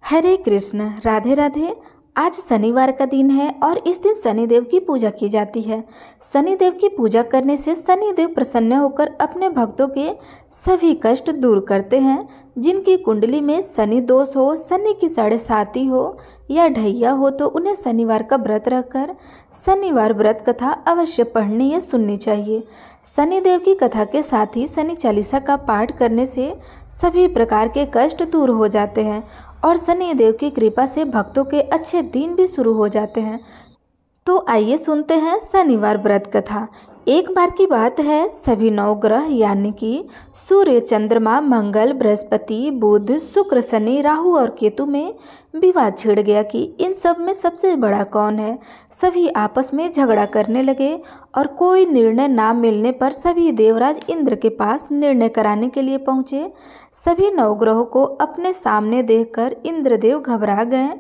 हरे कृष्ण, राधे राधे। आज शनिवार का दिन है और इस दिन शनिदेव की पूजा की जाती है। शनिदेव की पूजा करने से शनिदेव प्रसन्न होकर अपने भक्तों के सभी कष्ट दूर करते हैं। जिनकी कुंडली में शनि दोष हो, शनि की 7.5 हो या ढैया हो तो उन्हें शनिवार का व्रत रखकर शनिवार व्रत कथा अवश्य पढ़नी या सुननी चाहिए। शनिदेव की कथा के साथ ही शनि चालीसा का पाठ करने से सभी प्रकार के कष्ट दूर हो जाते हैं और शनिदेव की कृपा से भक्तों के अच्छे दिन भी शुरू हो जाते हैं। तो आइए सुनते हैं शनिवार व्रत कथा। एक बार की बात है, सभी 9 ग्रह यानी कि सूर्य, चंद्रमा, मंगल, बृहस्पति, बुध, शुक्र, शनि, राहु और केतु में विवाद छिड़ गया कि इन सब में सबसे बड़ा कौन है। सभी आपस में झगड़ा करने लगे और कोई निर्णय ना मिलने पर सभी देवराज इंद्र के पास निर्णय कराने के लिए पहुँचे। सभी 9 ग्रहों को अपने सामने देखकर इंद्रदेव घबरा गए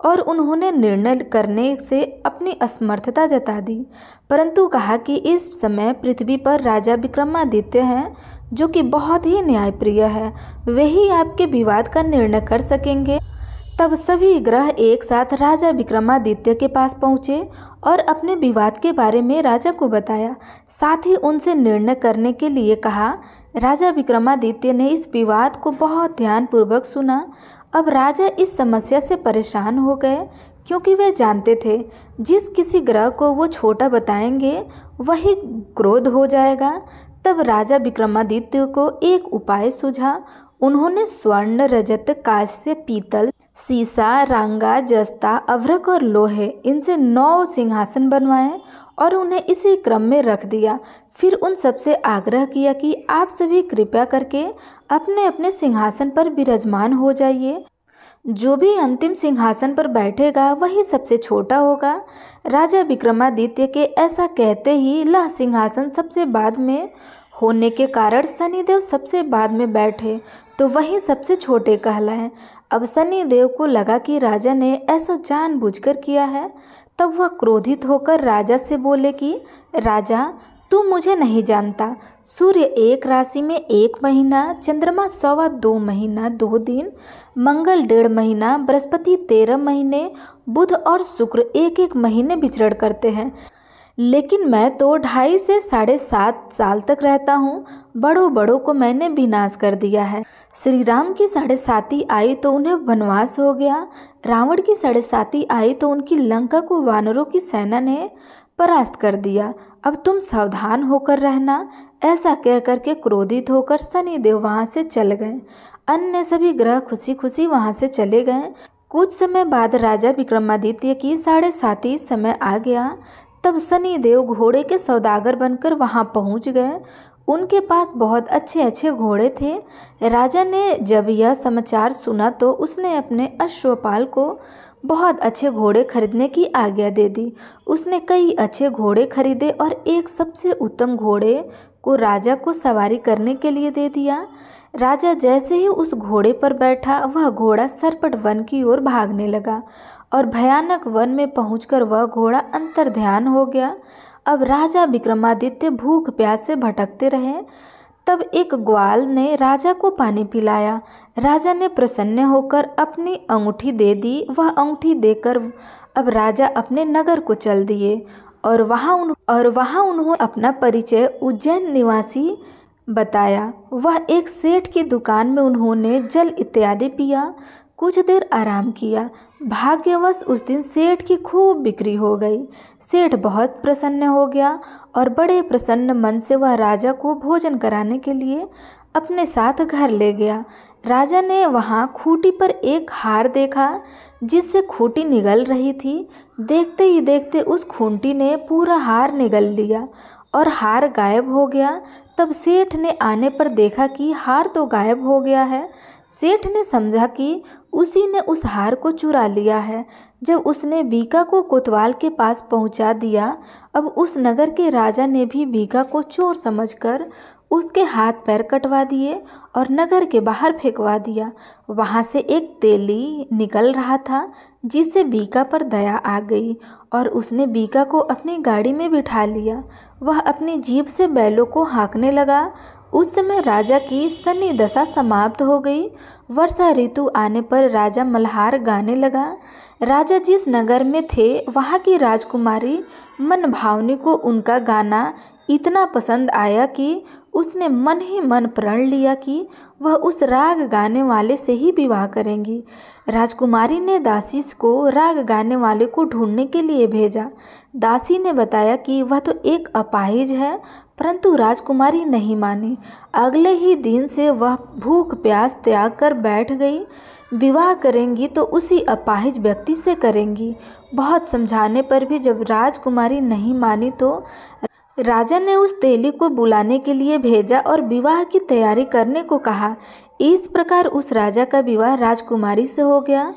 और उन्होंने निर्णय करने से अपनी असमर्थता जता दी, परंतु कहा कि इस समय पृथ्वी पर राजा विक्रमादित्य हैं जो कि बहुत ही न्यायप्रिय है, वे ही आपके विवाद का निर्णय कर सकेंगे। तब सभी ग्रह एक साथ राजा विक्रमादित्य के पास पहुँचे और अपने विवाद के बारे में राजा को बताया, साथ ही उनसे निर्णय करने के लिए कहा। राजा विक्रमादित्य ने इस विवाद को बहुत ध्यानपूर्वक सुना। अब राजा इस समस्या से परेशान हो गए क्योंकि वे जानते थे जिस किसी ग्रह को वो छोटा बताएंगे वही क्रोध हो जाएगा। तब राजा विक्रमादित्य को एक उपाय सूझा। उन्होंने स्वर्ण, रजत, कांस्य, पीतल, सीसा, रांगा, जस्ता, अभ्रक और लोहे इनसे 9 सिंहासन बनवाए और उन्हें इसी क्रम में रख दिया। फिर उन सबसे आग्रह किया कि आप सभी कृपया करके अपने अपने सिंहासन पर विराजमान हो जाइए। जो भी अंतिम सिंहासन पर बैठेगा वही सबसे छोटा होगा। राजा विक्रमादित्य के ऐसा कहते ही लह सिंहासन सबसे बाद में होने के कारण शनिदेव सबसे बाद में बैठे तो वही सबसे छोटे कहलाए। अब शनिदेव को लगा कि राजा ने ऐसा जानबूझकर किया है। तब वह क्रोधित होकर राजा से बोले कि राजा, तू मुझे नहीं जानता। सूर्य 1 राशि में 1 महीना, चंद्रमा 2.25 महीना 2 दिन, मंगल 1.5 महीना, बृहस्पति 13 महीने, बुध और शुक्र 1-1 महीने विचरण करते हैं, लेकिन मैं तो 2.5 से 7.5 साल तक रहता हूँ। बड़ों बड़ों को मैंने विनाश कर दिया है। श्री राम की 7.5 आई तो उन्हें वनवास हो गया। रावण की 7.5 आई तो उनकी लंका को वानरों की सेना ने परास्त कर दिया। अब तुम सावधान होकर रहना। ऐसा कह करके क्रोधित होकर शनिदेव वहाँ से चल गए। अन्य सभी ग्रह खुशी खुशी वहाँ से चले गए। कुछ समय बाद राजा विक्रमादित्य की 7.5 समय आ गया। तब शनिदेव घोड़े के सौदागर बनकर वहाँ पहुँच गए। उनके पास बहुत अच्छे अच्छे घोड़े थे। राजा ने जब यह समाचार सुना तो उसने अपने अश्वपाल को बहुत अच्छे घोड़े खरीदने की आज्ञा दे दी। उसने कई अच्छे घोड़े खरीदे और एक सबसे उत्तम घोड़े को राजा को सवारी करने के लिए दे दिया। राजा जैसे ही उस घोड़े पर बैठा, वह घोड़ा सरपट वन की ओर भागने लगा और भयानक वन में पहुंचकर वह घोड़ा अंतर्ध्यान हो गया। अब राजा विक्रमादित्य भूख प्यास से भटकते रहे। तब एक ग्वाल ने राजा को पानी पिलाया। राजा ने प्रसन्न होकर अपनी अंगूठी दे दी। वह अंगूठी देकर अब राजा अपने नगर को चल दिए और वहाँ उन्होंने अपना परिचय उज्जैन निवासी बताया। वह एक सेठ की दुकान में उन्होंने जल इत्यादि पिया, कुछ देर आराम किया। भाग्यवश उस दिन सेठ की खूब बिक्री हो गई। सेठ बहुत प्रसन्न हो गया और बड़े प्रसन्न मन से वह राजा को भोजन कराने के लिए अपने साथ घर ले गया। राजा ने वहाँ खूंटी पर एक हार देखा जिससे खूंटी निगल रही थी। देखते ही देखते उस खूंटी ने पूरा हार निगल लिया और हार गायब हो गया। तब सेठ ने आने पर देखा कि हार तो गायब हो गया है। सेठ ने समझा कि उसी ने उस हार को चुरा लिया है। जब उसने बीका को कोतवाल के पास पहुंचा दिया, अब उस नगर के राजा ने भी बीका को चोर समझकर उसके हाथ पैर कटवा दिए और नगर के बाहर फेंकवा दिया। वहाँ से एक तेली निकल रहा था जिससे बीका पर दया आ गई और उसने बीका को अपनी गाड़ी में बिठा लिया। वह अपनी जीभ से बैलों को हाँकने लगा। उस समय राजा की शनि दशा समाप्त हो गई। वर्षा ऋतु आने पर राजा मल्हार गाने लगा। राजा जिस नगर में थे वहाँ की राजकुमारी मनभावनी को उनका गाना इतना पसंद आया कि उसने मन ही मन प्रण लिया कि वह उस राग गाने वाले से ही विवाह करेंगी। राजकुमारी ने दासी को राग गाने वाले को ढूंढने के लिए भेजा। दासी ने बताया कि वह तो एक अपाहिज है, परंतु राजकुमारी नहीं मानी। अगले ही दिन से वह भूख प्यास त्याग कर बैठ गई। विवाह करेंगी तो उसी अपाहिज व्यक्ति से करेंगी। बहुत समझाने पर भी जब राजकुमारी नहीं मानी तो राजा ने उस तेली को बुलाने के लिए भेजा और विवाह की तैयारी करने को कहा। इस प्रकार उस राजा का विवाह राजकुमारी से हो गया।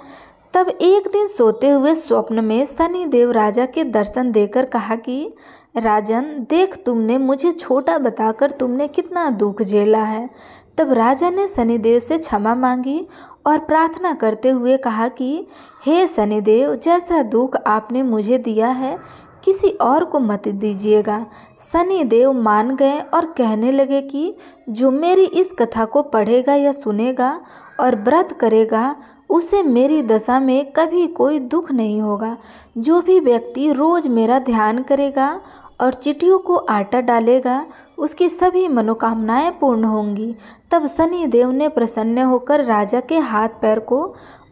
तब एक दिन सोते हुए स्वप्न में शनिदेव राजा के दर्शन देकर कहा कि राजन, देख, तुमने मुझे छोटा बताकर तुमने कितना दुख झेला है। तब राजा ने शनिदेव से क्षमा मांगी और प्रार्थना करते हुए कहा कि हे शनिदेव, जैसा दुख आपने मुझे दिया है किसी और को मत दीजिएगा। शनिदेव मान गए और कहने लगे कि जो मेरी इस कथा को पढ़ेगा या सुनेगा और व्रत करेगा उसे मेरी दशा में कभी कोई दुख नहीं होगा। जो भी व्यक्ति रोज मेरा ध्यान करेगा और चिट्ठियों को आटा डालेगा उसकी सभी मनोकामनाएं पूर्ण होंगी। तब शनिदेव ने प्रसन्न होकर राजा के हाथ पैर को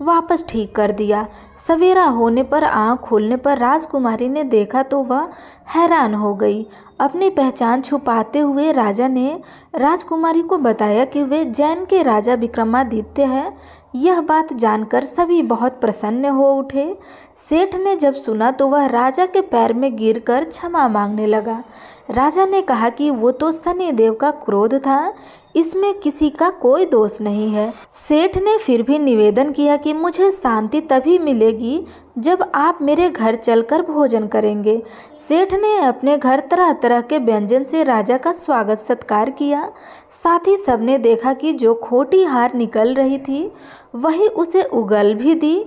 वापस ठीक कर दिया। सवेरा होने पर आँख खोलने पर राजकुमारी ने देखा तो वह हैरान हो गई। अपनी पहचान छुपाते हुए राजा ने राजकुमारी को बताया कि वे जैन के राजा विक्रमादित्य हैं। यह बात जानकर सभी बहुत प्रसन्न हो उठे। सेठ ने जब सुना तो वह राजा के पैर में गिरकर क्षमा मांगने लगा। राजा ने कहा कि वो तो शनिदेव का क्रोध था, इसमें किसी का कोई दोष नहीं है। सेठ ने फिर भी निवेदन किया कि मुझे शांति तभी मिलेगी जब आप मेरे घर चलकर भोजन करेंगे। सेठ ने अपने घर तरह तरह के व्यंजन से राजा का स्वागत सत्कार किया। साथ ही सबने देखा कि जो खोटी हार निकल रही थी वही उसे उगल भी दी।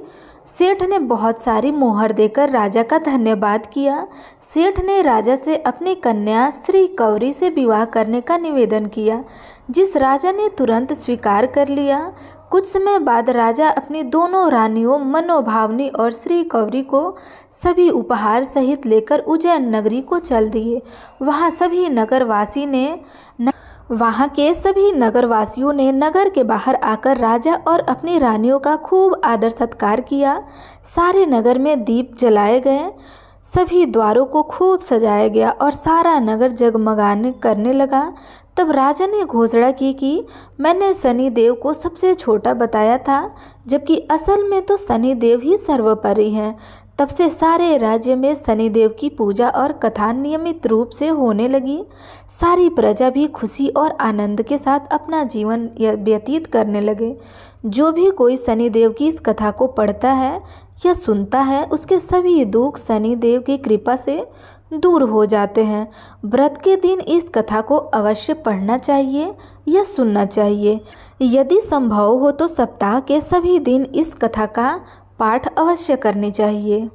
सेठ ने बहुत सारी मोहर देकर राजा का धन्यवाद किया। सेठ ने राजा से अपनी कन्या श्री कौरी से विवाह करने का निवेदन किया, जिस राजा ने तुरंत स्वीकार कर लिया। कुछ समय बाद राजा अपनी दोनों रानियों मनोभावनी और श्री कौरी को सभी उपहार सहित लेकर उज्जैन नगरी को चल दिए। वहाँ के सभी नगरवासियों ने नगर के बाहर आकर राजा और अपनी रानियों का खूब आदर सत्कार किया। सारे नगर में दीप जलाए गए, सभी द्वारों को खूब सजाया गया और सारा नगर जगमगाने करने लगा। तब राजा ने घोषणा की कि मैंने शनिदेव को सबसे छोटा बताया था, जबकि असल में तो शनिदेव ही सर्वोपरि हैं। तब से सारे राज्य में शनिदेव की पूजा और कथा नियमित रूप से होने लगी। सारी प्रजा भी खुशी और आनंद के साथ अपना जीवन व्यतीत करने लगे। जो भी कोई शनिदेव की इस कथा को पढ़ता है या सुनता है उसके सभी दुख शनिदेव की कृपा से दूर हो जाते हैं। व्रत के दिन इस कथा को अवश्य पढ़ना चाहिए या सुनना चाहिए। यदि संभव हो तो सप्ताह के सभी दिन इस कथा का पाठ अवश्य करनी चाहिए।